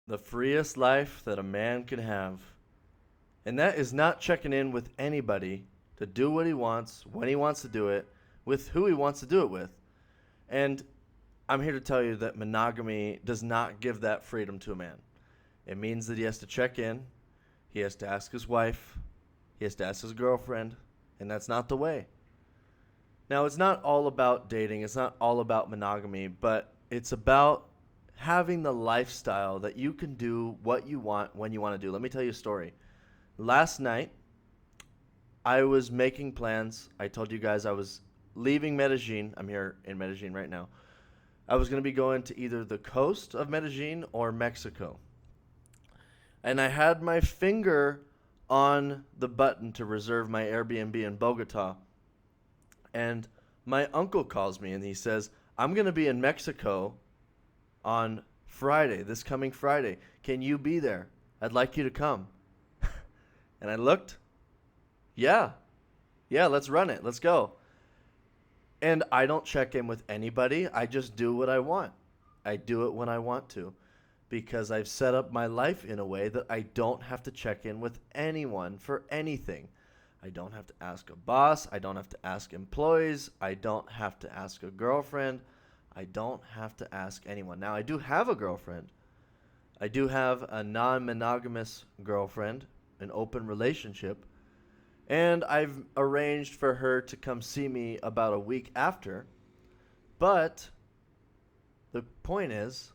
The freest life that a man can have. And that is not checking in with anybody to do what he wants, when he wants to do it, with who he wants to do it with. And I'm here to tell you that monogamy does not give that freedom to a man. It means that he has to check in, he has to ask his wife, he has to ask his girlfriend, and that's not the way. Now, it's not all about dating, it's not all about monogamy, but it's about having the lifestyle that you can do what you want when you want to do. Let me tell you a story. Last night, I was making plans. I told you guys I was leaving Medellin. I'm here in Medellin right now. I was going to be going to either the coast of Medellin or Mexico. And I had my finger on the button to reserve my Airbnb in Bogota. And my uncle calls me and he says, I'm going to be in Mexico on Friday, this coming Friday. Can you be there? I'd like you to come. And I looked. Yeah. Yeah, let's run it. Let's go. And I don't check in with anybody. I just do what I want. I do it when I want to because I've set up my life in a way that I don't have to check in with anyone for anything. I don't have to ask a boss. I don't have to ask employees. I don't have to ask a girlfriend. I don't have to ask anyone. Now, I do have a girlfriend. I do have a non-monogamous girlfriend, an open relationship. And I've arranged for her to come see me about a week after. But the point is,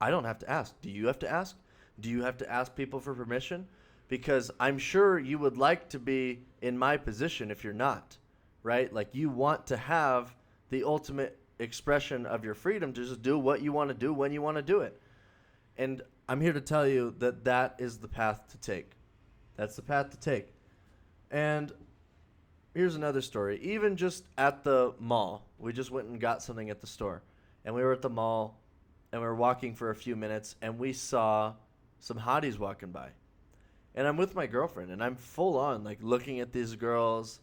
I don't have to ask. Do you have to ask? Do you have to ask people for permission? Because I'm sure you would like to be in my position if you're not, right? Like you want to have the ultimate expression of your freedom to just do what you want to do when you want to do it. And I'm here to tell you that that is the path to take. That's the path to take. And here's another story. Even just at the mall, we just went and got something at the store. And we were at the mall and we were walking for a few minutes and we saw some hotties walking by. And I'm with my girlfriend and I'm full on like looking at these girls,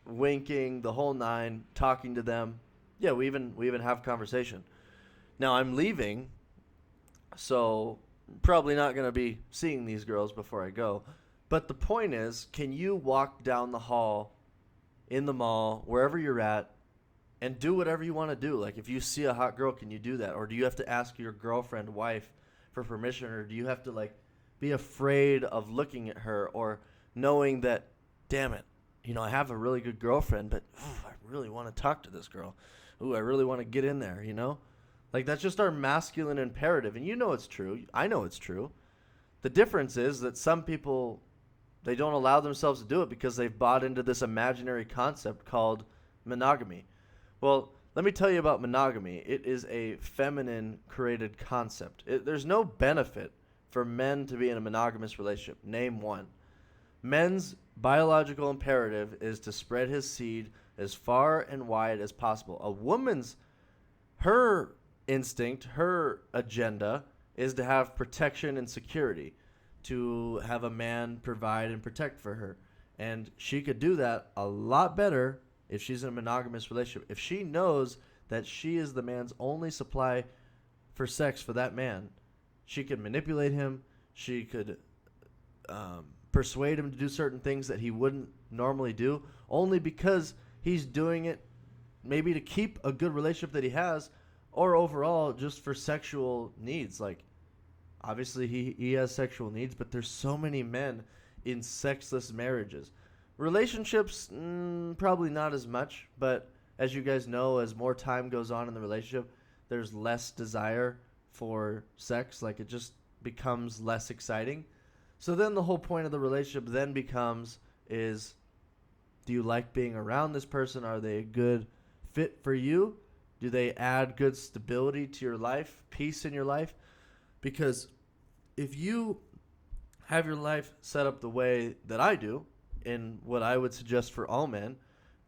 winking the whole nine, talking to them. Yeah, we even have conversation. Now I'm leaving, so probably not going to be seeing these girls before I go. But the point is, can you walk down the hall in the mall, wherever you're at, and do whatever you want to do? Like, if you see a hot girl, can you do that? Or do you have to ask your girlfriend, wife, for permission? Or do you have to, be afraid of looking at her or knowing that, damn it, I have a really good girlfriend, but I really want to talk to this girl. Ooh, I really want to get in there, Like, that's just our masculine imperative. And it's true. I know it's true. The difference is that some people, they don't allow themselves to do it because they've bought into this imaginary concept called monogamy. Well, let me tell you about monogamy. It is a feminine created concept. There's no benefit for men to be in a monogamous relationship. Name one. Men's biological imperative is to spread his seed as far and wide as possible. A woman's, her instinct, her agenda is to have protection and security, to have a man provide and protect for her. And she could do that a lot better if she's in a monogamous relationship. If she knows that she is the man's only supply for sex for that man, she could manipulate him. She could persuade him to do certain things that he wouldn't normally do, only because he's doing it maybe to keep a good relationship that he has, or overall just for sexual needs. Like, obviously he has sexual needs, but there's so many men in sexless marriages. Relationships, probably not as much, but as you guys know, as more time goes on in the relationship, there's less desire for sex. Like, it just becomes less exciting. So then the whole point of the relationship then becomes is, do you like being around this person? Are they a good fit for you? Do they add good stability to your life, peace in your life? Because if you have your life set up the way that I do, and what I would suggest for all men,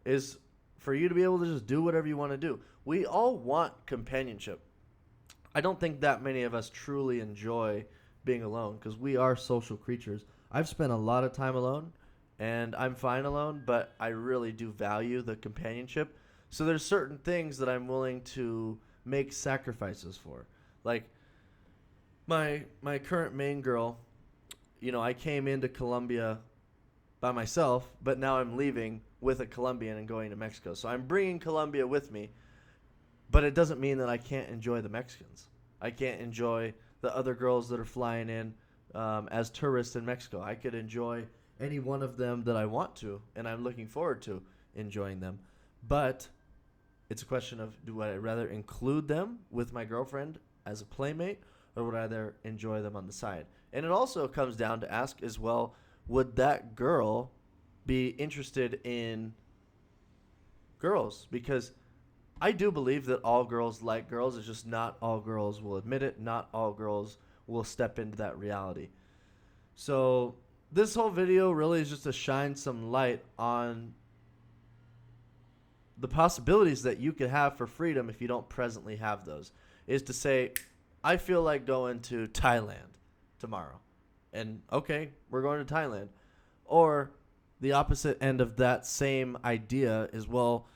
is for you to be able to just do whatever you want to do. We all want companionship. I don't think that many of us truly enjoy being alone because we are social creatures. I've spent a lot of time alone, and I'm fine alone, but I really do value the companionship. So there's certain things that I'm willing to make sacrifices for. Like, my current main girl, I came into Colombia by myself, but now I'm leaving with a Colombian and going to Mexico. So I'm bringing Colombia with me, but it doesn't mean that I can't enjoy the Mexicans. I can't enjoy the other girls that are flying in as tourists in Mexico. I could enjoy any one of them that I want to, and I'm looking forward to enjoying them. But it's a question of, do I rather include them with my girlfriend as a playmate, or would I rather enjoy them on the side? And it also comes down to ask as well, would that girl be interested in girls? Because I do believe that all girls like girls. It's just not all girls will admit it. Not all girls will step into that reality. So this whole video really is just to shine some light on the possibilities that you could have for freedom if you don't presently have those. Is to say, I feel like going to Thailand tomorrow. And okay, we're going to Thailand. Or the opposite end of that same idea is, well,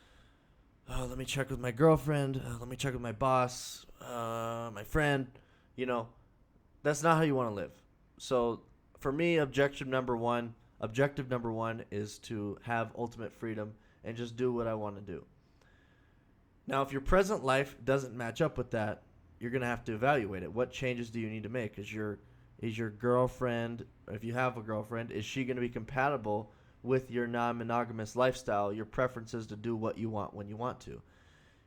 let me check with my girlfriend. Let me check with my boss, my friend. That's not how you want to live. So for me, objective number one is to have ultimate freedom and just do what I want to do. Now, if your present life doesn't match up with that, you're going to have to evaluate it. What changes do you need to make? Is your girlfriend, if you have a girlfriend, is she going to be compatible with your non-monogamous lifestyle, your preferences to do what you want when you want to?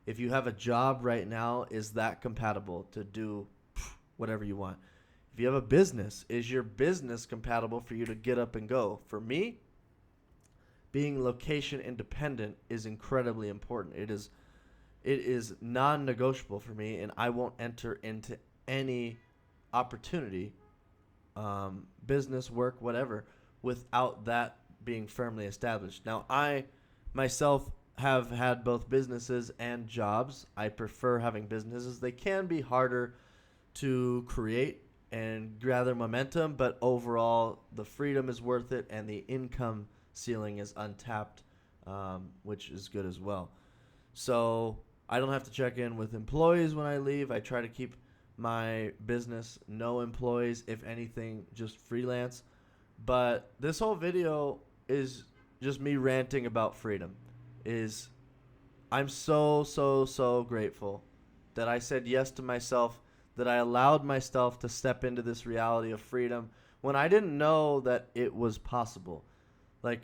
If you have a job right now, is that compatible to do whatever you want? If you have a business, is your business compatible for you to get up and go? For me, being location independent is incredibly important. It is non-negotiable for me, and I won't enter into any opportunity, business, work, whatever, without that being firmly established. Now, I myself have had both businesses and jobs. I prefer having businesses. They can be harder to create and gather momentum, but overall, the freedom is worth it, and the income ceiling is untapped, which is good as well. So I don't have to check in with employees when I leave. I try to keep my business no employees, if anything, just freelance. But this whole video is just me ranting about freedom. I'm so grateful that I said yes to myself, that I allowed myself to step into this reality of freedom when I didn't know that it was possible. Like,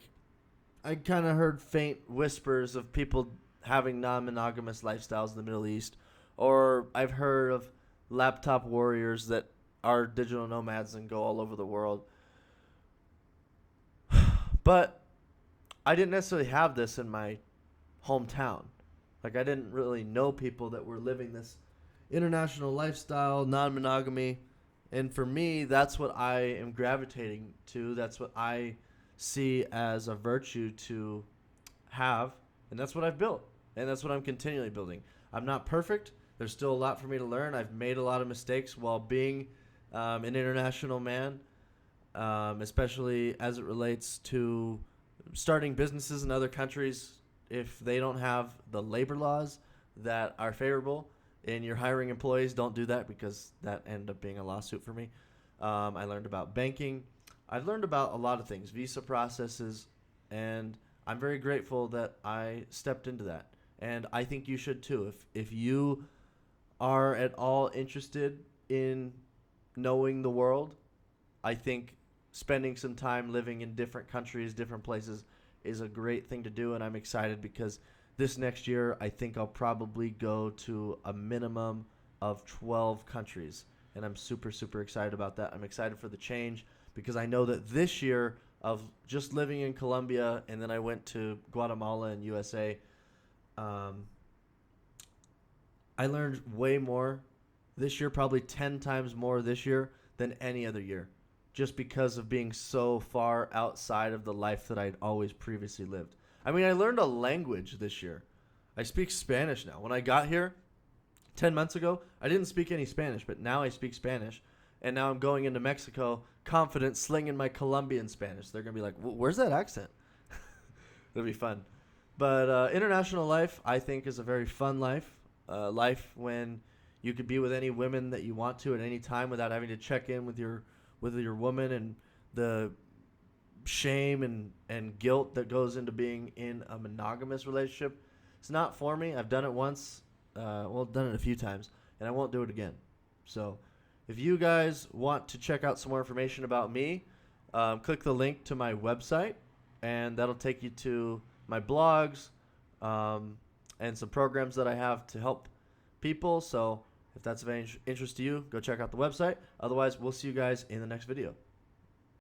I kind of heard faint whispers of people having non-monogamous lifestyles in the Middle East, or I've heard of laptop warriors that are digital nomads and go all over the world. But I didn't necessarily have this in my hometown. Like, I didn't really know people that were living this international lifestyle, non-monogamy. And for me, that's what I am gravitating to. That's what I see as a virtue to have. And that's what I've built. And that's what I'm continually building. I'm not perfect. There's still a lot for me to learn. I've made a lot of mistakes while being an international man, especially as it relates to starting businesses in other countries. If they don't have the labor laws that are favorable and you're hiring employees, don't do that, because that ended up being a lawsuit for me. I learned about banking. I've learned about a lot of things, visa processes, and I'm very grateful that I stepped into that. And I think you should too. If you are at all interested in knowing the world, I think spending some time living in different countries, different places, is a great thing to do. And I'm excited because this next year, I think I'll probably go to a minimum of 12 countries. And I'm super excited about that. I'm excited for the change because I know that this year of just living in Colombia, and then I went to Guatemala and USA, I learned way more this year, probably 10 times more this year than any other year, just because of being so far outside of the life that I'd always previously lived. I mean, I learned a language this year. I speak Spanish now. When I got here 10 months ago, I didn't speak any Spanish, but now I speak Spanish. And now I'm going into Mexico confident, slinging my Colombian Spanish. They're going to be like, where's that accent? It'll be fun. But international life, I think, is a very fun life. Life when You could be with any women that you want to at any time without having to check in with your woman, and the shame and guilt that goes into being in a monogamous relationship. It's not for me. I've done it once. Done it a few times, and I won't do it again. So if you guys want to check out some more information about me, click the link to my website, and that'll take you to my blogs and some programs that I have to help people. So if that's of any interest to you, go check out the website. Otherwise, we'll see you guys in the next video.